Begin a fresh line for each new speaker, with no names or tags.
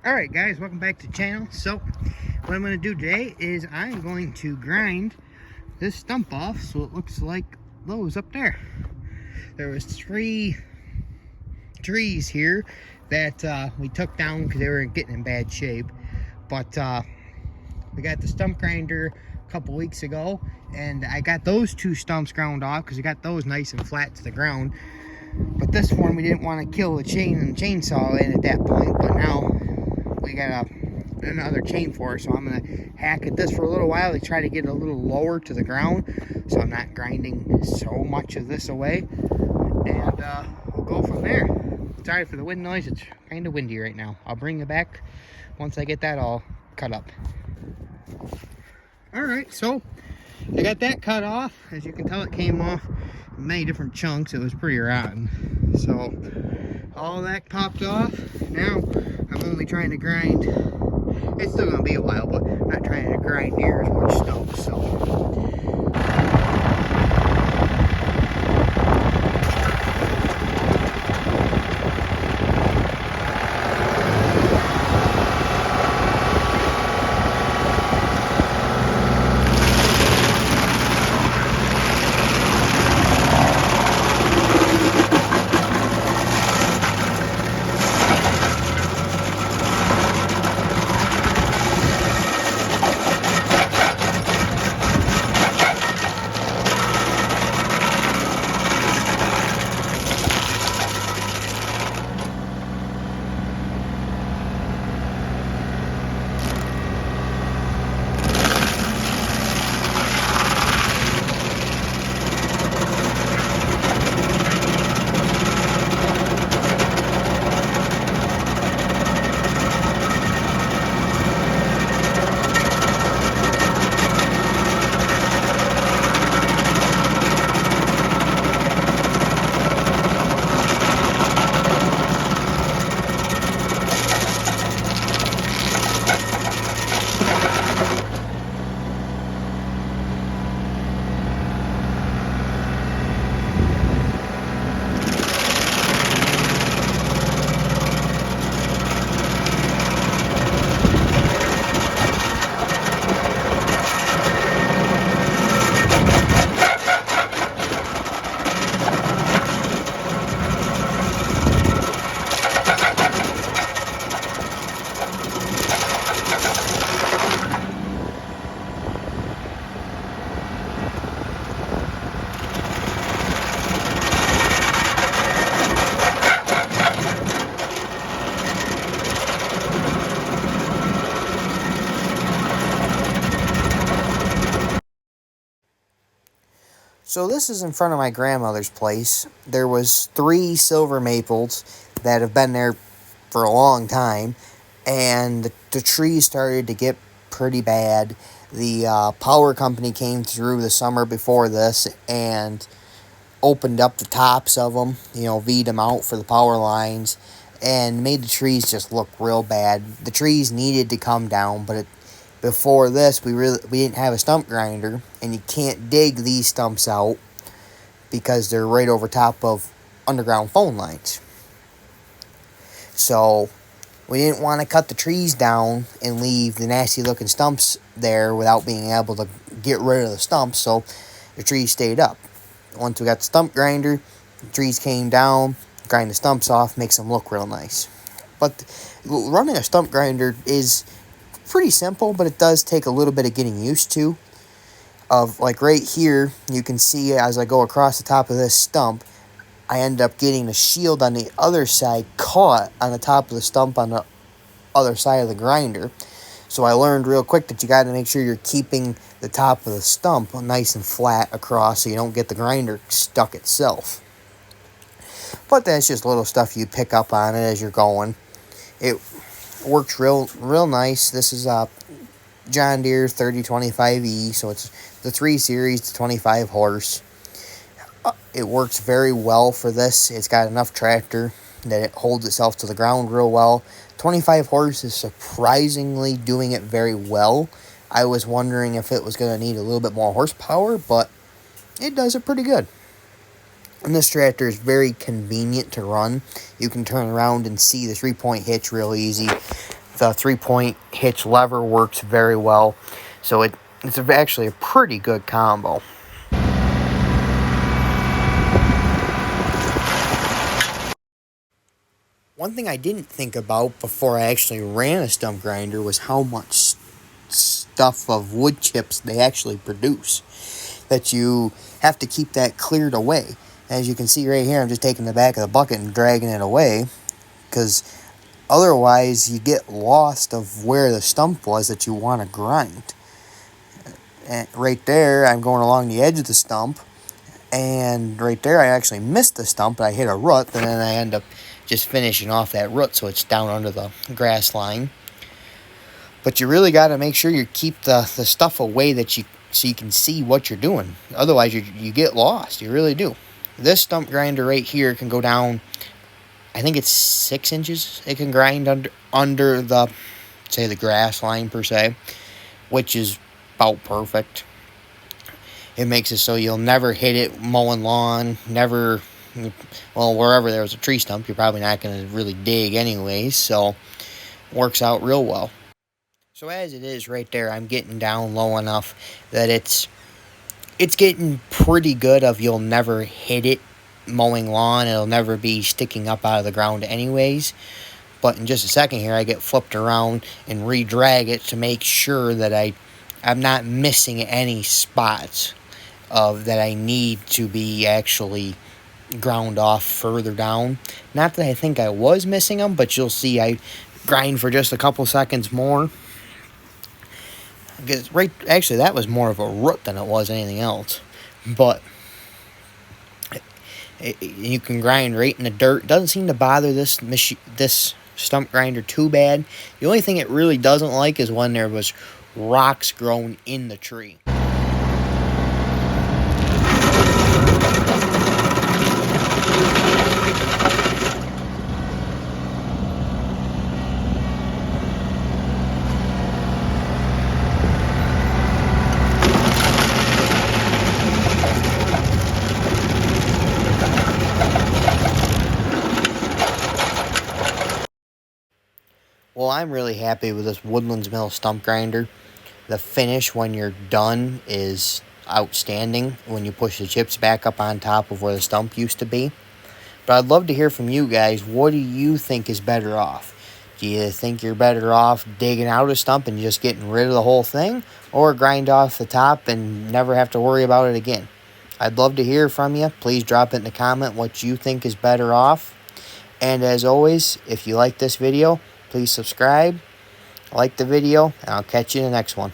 Alright guys, welcome back to the channel. So what I'm going to do today is I'm going to grind this stump off so it looks like those up there. There was 3 trees here that we took down because they were getting in bad shape, but we got the stump grinder a couple weeks ago, and I got those 2 stumps ground off because we got those nice and flat to the ground. But this one we didn't want to kill the chain and the chainsaw in at that point, but now we got another chain for it, so I'm going to hack at this for a little while to try to get it a little lower to the ground so I'm not grinding so much of this away, and we'll go from there. Sorry for the wind noise, it's kind of windy right now. I'll bring it back once I get that all cut up. Alright, so I got that cut off. As you can tell, it came off in many different chunks. It was pretty rotten. So all that popped off. Now I'm only trying to grind. It's still going to be a while, but I'm not trying to grind near as much stump. So So this is in front of my grandmother's place. There was 3 silver maples that have been there for a long time, and the trees started to get pretty bad. The power company came through the summer before this and opened up the tops of them, V'd them out for the power lines, and made the trees just look real bad. The trees needed to come down, but before this, we didn't have a stump grinder, and you can't dig these stumps out because they're right over top of underground phone lines. So we didn't want to cut the trees down and leave the nasty looking stumps there without being able to get rid of the stumps, so the trees stayed up. Once we got the stump grinder, the trees came down, grind the stumps off, makes them look real nice. But running a stump grinder is pretty simple, but it does take a little bit of getting used to. Like right here, you can see as I go across the top of this stump, I end up getting the shield on the other side caught on the top of the stump on the other side of the grinder. So I learned real quick that you got to make sure you're keeping the top of the stump nice and flat across so you don't get the grinder stuck itself. But that's just little stuff you pick up on it as you're going. It works real nice. This is John Deere 3025E, so it's the 3 Series, the 25 horse. It works very well for this. It's got enough tractor that it holds itself to the ground real well. 25 horse is surprisingly doing it very well. I was wondering if it was going to need a little bit more horsepower, but it does it pretty good. And this tractor is very convenient to run. You can turn around and see the 3-point hitch real easy. The 3-point hitch lever works very well. So it's actually a pretty good combo. One thing I didn't think about before I actually ran a stump grinder was how much stuff of wood chips they actually produce. That you have to keep that cleared away. As you can see right here, I'm just taking the back of the bucket and dragging it away, because otherwise you get lost of where the stump was that you want to grind. And right there, I'm going along the edge of the stump, and right there I actually missed the stump, but I hit a root, and then I end up just finishing off that root so it's down under the grass line. But you really got to make sure you keep the stuff away so you can see what you're doing. Otherwise you get lost. You really do. This stump grinder right here can go down, I think it's 6 inches. It can grind under the, say, the grass line per se, which is about perfect. It makes it so you'll never hit it mowing lawn, never, well, wherever there's a tree stump, you're probably not going to really dig anyways, so works out real well. So as it is right there, I'm getting down low enough that it's getting pretty good of you'll never hit it mowing lawn. It'll never be sticking up out of the ground anyways. But in just a second here, I get flipped around and re-drag it to make sure that I'm not missing any spots that I need to be actually ground off further down. Not that I think I was missing them, but you'll see I grind for just a couple seconds more. Because actually that was more of a root than it was anything else. But you can grind right in the dirt. It doesn't seem to bother this stump grinder too bad. The only thing it really doesn't like is when there was rocks growing in the tree. Well, I'm really happy with this Woodland's Mill stump grinder. The finish when you're done is outstanding when you push the chips back up on top of where the stump used to be. But I'd love to hear from you guys. What do you think is better off? Do you think you're better off digging out a stump and just getting rid of the whole thing? Or grind off the top and never have to worry about it again? I'd love to hear from you. Please drop it in the comment what you think is better off. And as always, if you like this video, please subscribe, like the video, and I'll catch you in the next one.